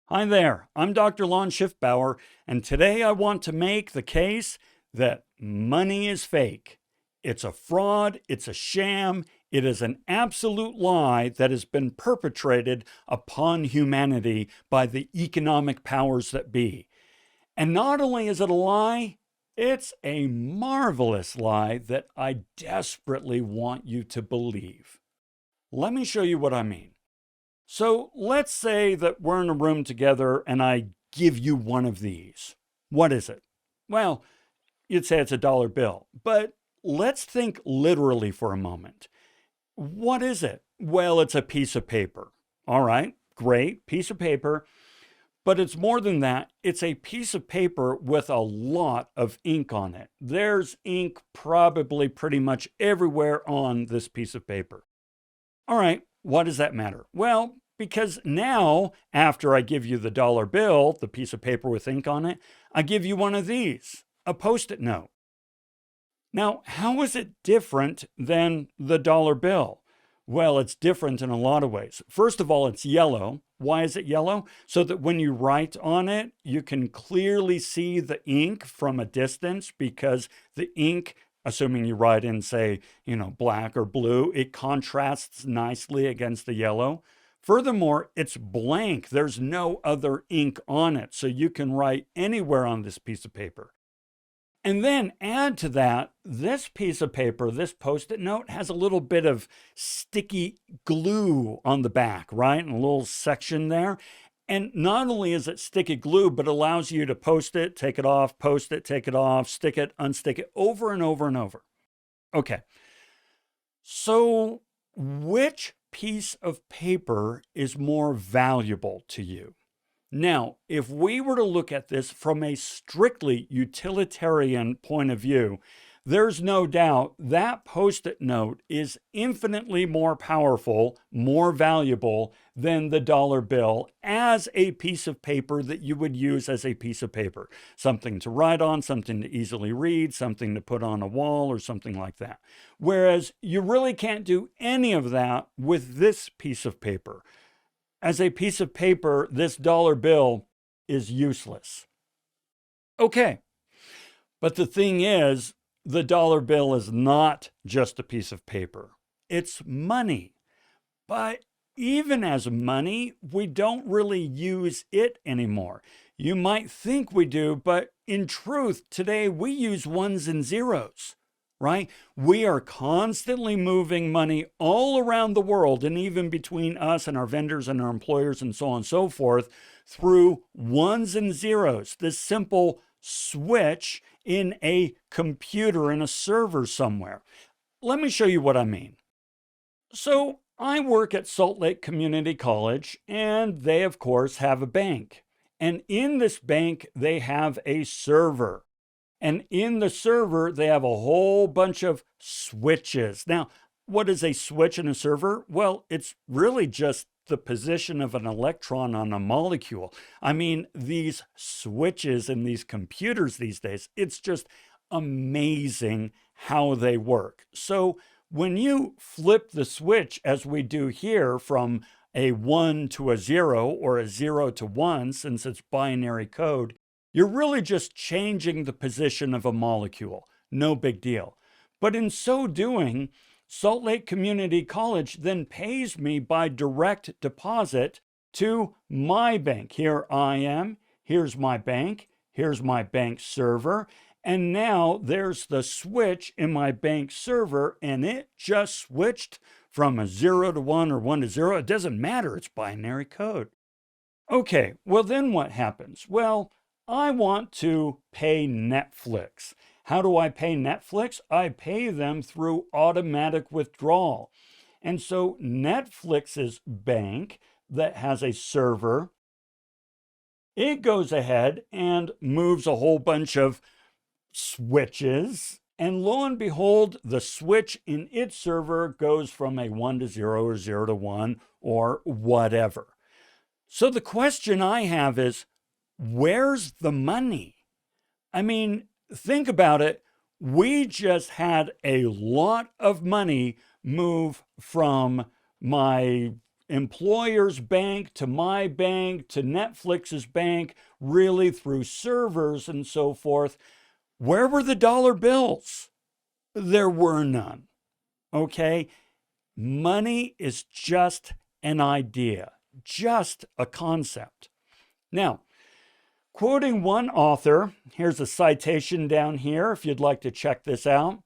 Hi there, I'm Dr. Lon Schiffbauer, and today I want to make the case that money is fake. It's a fraud, it's a sham, it is an absolute lie that has been perpetrated upon humanity by the economic powers that be. And not only is it a lie, it's a marvelous lie that I desperately want you to believe. Let me show you what I mean. So let's say that we're in a room together and I give you one of these. What is it? Well, you'd say it's a dollar bill, but let's think literally for a moment. What is it? Well, it's a piece of paper. All right, great, piece of paper. But it's more than that. It's a piece of paper with a lot of ink on it. There's ink probably pretty much everywhere on this piece of paper. All right, what does that matter? Well, because now, after I give you the dollar bill, the piece of paper with ink on it, I give you one of these, a Post-it note. Now, how is it different than the dollar bill? Well, it's different in a lot of ways. First of all, it's yellow. Why is it yellow? So that when you write on it, you can clearly see the ink from a distance, because the ink, assuming you write in, say, black or blue, it contrasts nicely against the yellow. Furthermore, it's blank. There's no other ink on it, so you can write anywhere on this piece of paper. And then add to that, this piece of paper, this Post-it note, has a little bit of sticky glue on the back, right? And a little section there. And not only is it sticky glue, but allows you to post it, take it off, post it, take it off, stick it, unstick it, over and over and over. Okay. So which piece of paper is more valuable to you? Now, if we were to look at this from a strictly utilitarian point of view, there's no doubt that Post-it note is infinitely more powerful, more valuable than the dollar bill as a piece of paper that you would use as a piece of paper. Something to write on, something to easily read, something to put on a wall, or something like that. Whereas you really can't do any of that with this piece of paper. As a piece of paper, this dollar bill is useless. Okay, but the thing is, the dollar bill is not just a piece of paper. It's money. But even as money, we don't really use it anymore. You might think we do, but in truth, today we use ones and zeros, right? We are constantly moving money all around the world, and even between us and our vendors and our employers and so on and so forth, through ones and zeros, this simple switch in a computer, in a server somewhere. Let me show you what I mean. So I work at Salt Lake Community College, and they, of course, have a bank. And in this bank, they have a server. And in the server, they have a whole bunch of switches. Now, what is a switch in a server? Well, it's really just the position of an electron on a molecule. I mean, these switches in these computers these days, it's just amazing how they work. So when you flip the switch, as we do here, from a 1 to a 0 or a 0 to 1, since it's binary code, you're really just changing the position of a molecule. No big deal. But in so doing, Salt Lake Community College then pays me by direct deposit to my bank. Here I am. Here's my bank. Here's my bank server. And now there's the switch in my bank server, and it just switched from a 0 to 1 or 1 to 0. It doesn't matter. It's binary code. Okay, well then what happens? Well, I want to pay Netflix. How do I pay Netflix? I pay them through automatic withdrawal. And so Netflix's bank that has a server, it goes ahead and moves a whole bunch of switches. And lo and behold, the switch in its server goes from a 1 to 0 or 0 to 1 or whatever. So the question I have is, where's the money? I mean, think about it. We just had a lot of money move from my employer's bank to my bank to Netflix's bank, really through servers and so forth. Where were the dollar bills? There were none. Okay? Money is just an idea, just a concept. Now, quoting one author, here's a citation down here if you'd like to check this out.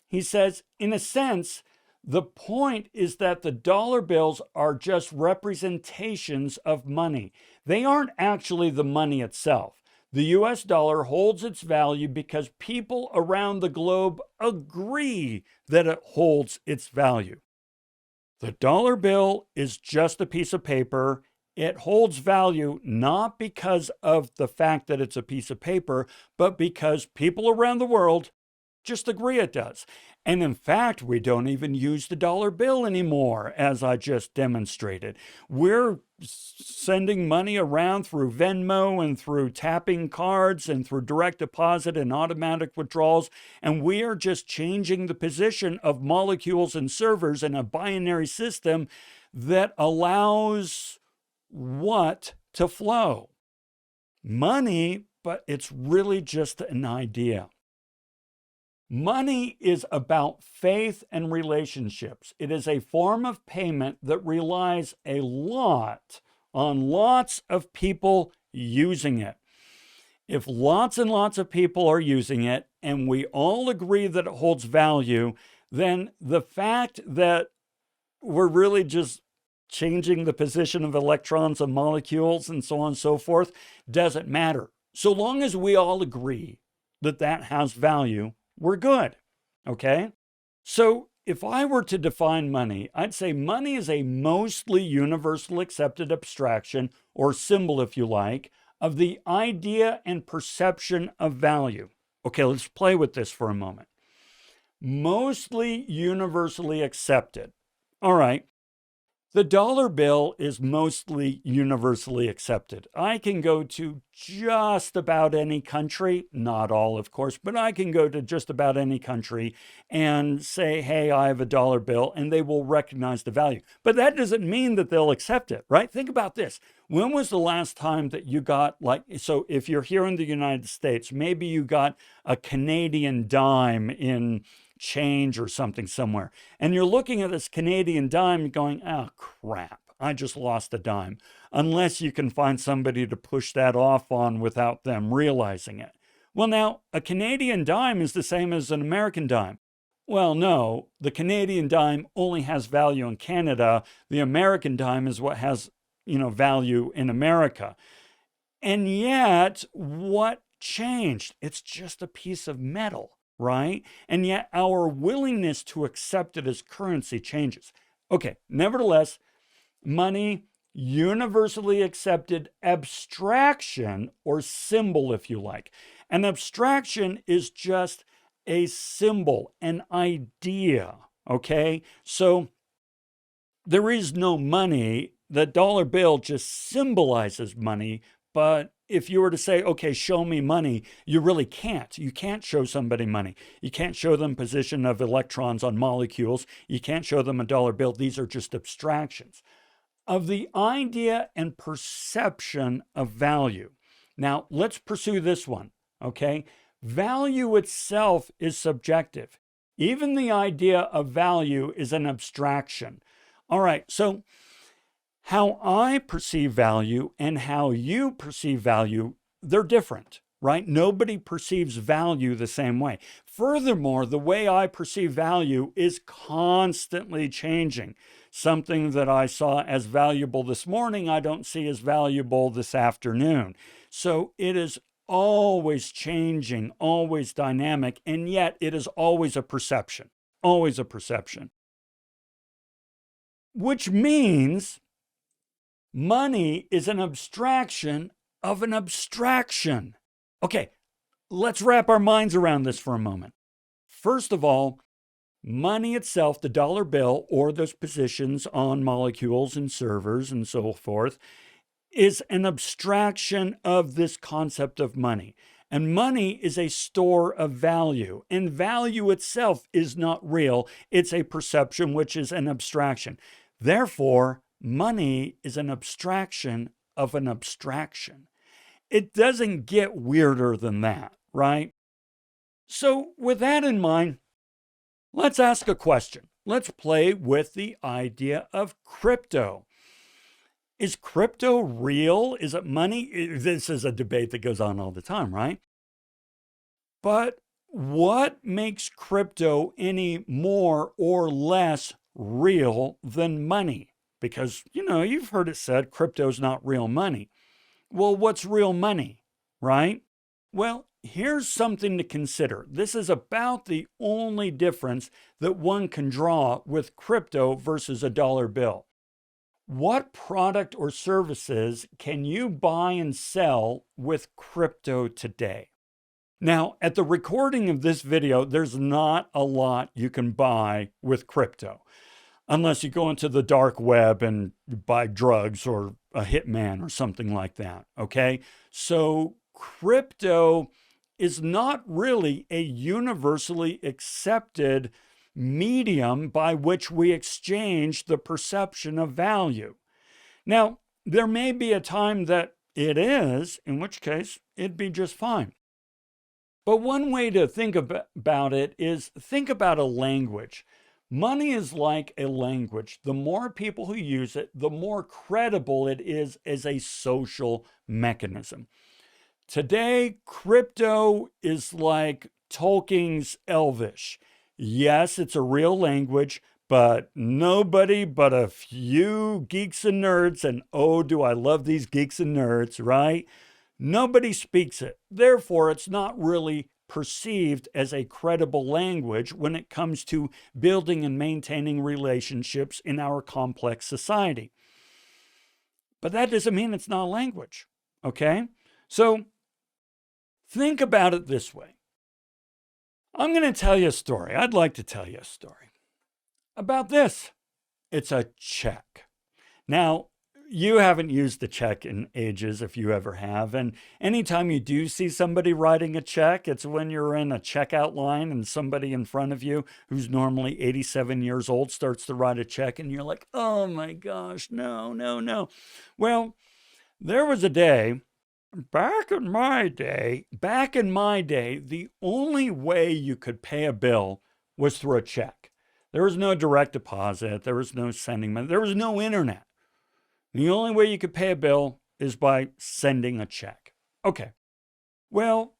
He says, in a sense, the point is that the dollar bills are just representations of money. They aren't actually the money itself. The US dollar holds its value because people around the globe agree that it holds its value. The dollar bill is just a piece of paper. It holds value not because of the fact that it's a piece of paper, but because people around the world just agree it does. And in fact, we don't even use the dollar bill anymore, as I just demonstrated. We're sending money around through Venmo and through tapping cards and through direct deposit and automatic withdrawals, and we are just changing the position of molecules and servers in a binary system that allows what to flow? Money, but it's really just an idea. Money is about faith and relationships. It is a form of payment that relies a lot on lots of people using it. If lots and lots of people are using it and we all agree that it holds value, then the fact that we're really just changing the position of electrons and molecules and so on and so forth doesn't matter. So long as we all agree that that has value, we're good, okay? So if I were to define money, I'd say money is a mostly universally accepted abstraction, or symbol if you like, of the idea and perception of value. Okay, let's play with this for a moment. Mostly universally accepted. All right. The dollar bill is mostly universally accepted. I can go to just about any country, not all, of course, but I can go to just about any country and say, hey, I have a dollar bill, and they will recognize the value. But that doesn't mean that they'll accept it, right? Think about this. When was the last time that you got, so if you're here in the United States, maybe you got a Canadian dime in change or something somewhere, and you're looking at this Canadian dime going, oh crap, I just lost a dime, unless you can find somebody to push that off on without them realizing it. Well, now a Canadian dime is the same as an American dime. Well, no, the Canadian dime only has value in Canada. The American dime is what has, value in America. And yet, what changed? It's just a piece of metal, right? And yet our willingness to accept it as currency changes. Okay, nevertheless, money, universally accepted abstraction or symbol, if you like. An abstraction is just a symbol, an idea, okay? So there is no money. The dollar bill just symbolizes money, but if you were to say, okay, show me money, you really can't. You can't show somebody money. You can't show them position of electrons on molecules. You can't show them a dollar bill. These are just abstractions of the idea and perception of value. Now, let's pursue this one, okay? Value itself is subjective. Even the idea of value is an abstraction. All right, so how I perceive value and how you perceive value, they're different, right? Nobody perceives value the same way. Furthermore, the way I perceive value is constantly changing. Something that I saw as valuable this morning, I don't see as valuable this afternoon. So it is always changing, always dynamic, and yet it is always a perception, always a perception. Which means money is an abstraction of an abstraction. Okay, let's wrap our minds around this for a moment. First of all, money itself, the dollar bill, or those positions on molecules and servers and so forth, is an abstraction of this concept of money. And money is a store of value. And value itself is not real. It's a perception, which is an abstraction. Therefore, money is an abstraction of an abstraction. It doesn't get weirder than that, right? So with that in mind, let's ask a question. Let's play with the idea of crypto. Is crypto real? Is it money? This is a debate that goes on all the time, right? But what makes crypto any more or less real than money? Because, you've heard it said crypto's not real money. Well, what's real money, right? Well, here's something to consider. This is about the only difference that one can draw with crypto versus a dollar bill. What product or services can you buy and sell with crypto today? Now, at the recording of this video, there's not a lot you can buy with crypto, unless you go into the dark web and buy drugs or a hitman or something like that, okay? So crypto is not really a universally accepted medium by which we exchange the perception of value. Now, there may be a time that it is, in which case it'd be just fine. But one way to think about it is think about a language. Money is like a language. The more people who use it, the more credible it is as a social mechanism. Today, crypto is like Tolkien's Elvish. Yes, it's a real language, but nobody but a few geeks and nerds, and oh, do I love these geeks and nerds, right? Nobody speaks it. Therefore, it's not really perceived as a credible language when it comes to building and maintaining relationships in our complex society. But that doesn't mean it's not a language, okay? So think about it this way. I'm going to tell you a story. I'd like to tell you a story about this. It's a check. Now, you haven't used a check in ages if you ever have. And anytime you do see somebody writing a check, it's when you're in a checkout line and somebody in front of you who's normally 87 years old starts to write a check and you're like, oh my gosh, no. Well, there was a day, back in my day, the only way you could pay a bill was through a check. There was no direct deposit. There was no sending money. There was no internet. The only way you could pay a bill is by sending a check. Okay. Well,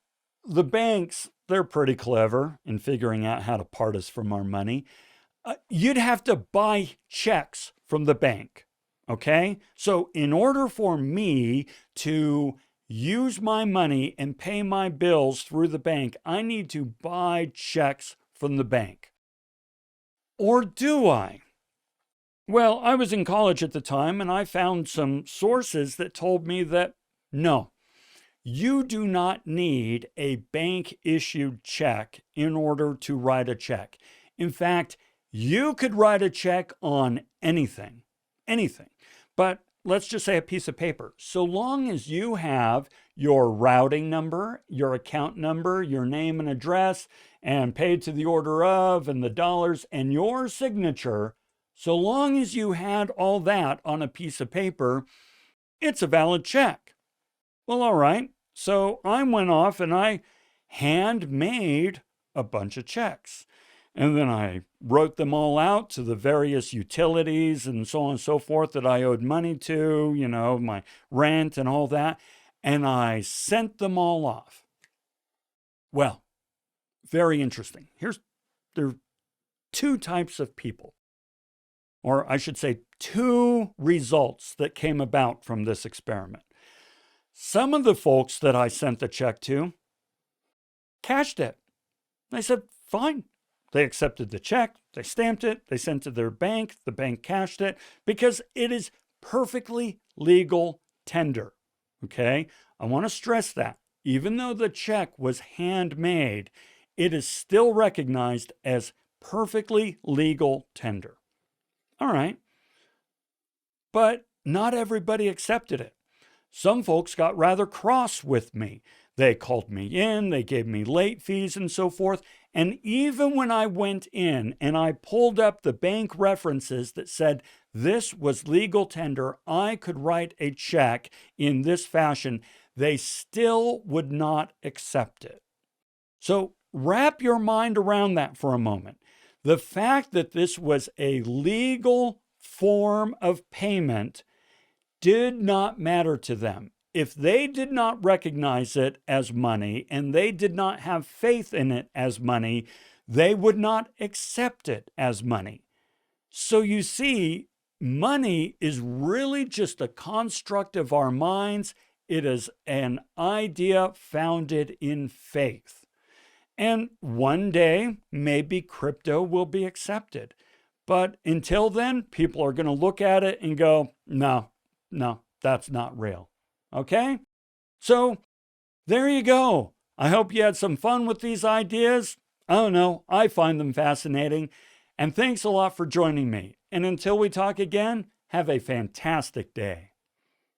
the banks, they're pretty clever in figuring out how to part us from our money. You'd have to buy checks from the bank. Okay? So in order for me to use my money and pay my bills through the bank, I need to buy checks from the bank. Or do I? Well, I was in college at the time and I found some sources that told me that no, you do not need a bank-issued check in order to write a check. In fact, you could write a check on anything. But let's just say a piece of paper. So long as you have your routing number, your account number, your name and address, and paid to the order of, and the dollars, and your signature, so long as you had all that on a piece of paper, it's a valid check. Well, all right. So I went off and I handmade a bunch of checks. And then I wrote them all out to the various utilities and so on and so forth that I owed money to, my rent and all that. And I sent them all off. Well, very interesting. There are two types of people. Or I should say, two results that came about from this experiment. Some of the folks that I sent the check to cashed it. I said, fine. They accepted the check, they stamped it, they sent it to their bank, the bank cashed it, because it is perfectly legal tender. Okay? I want to stress that. Even though the check was handmade, it is still recognized as perfectly legal tender. All right. But not everybody accepted it. Some folks got rather cross with me. They called me in, they gave me late fees and so forth, And even when I went in and I pulled up the bank references that said this was legal tender, I could write a check in this fashion, they still would not accept it. So wrap your mind around that for a moment. The fact that this was a legal form of payment did not matter to them. If they did not recognize it as money and they did not have faith in it as money, they would not accept it as money. So you see, money is really just a construct of our minds. It is an idea founded in faith. And one day, maybe crypto will be accepted. But until then, people are going to look at it and go, no, that's not real. Okay? So there you go. I hope you had some fun with these ideas. I don't know. I find them fascinating. And thanks a lot for joining me. And until we talk again, have a fantastic day.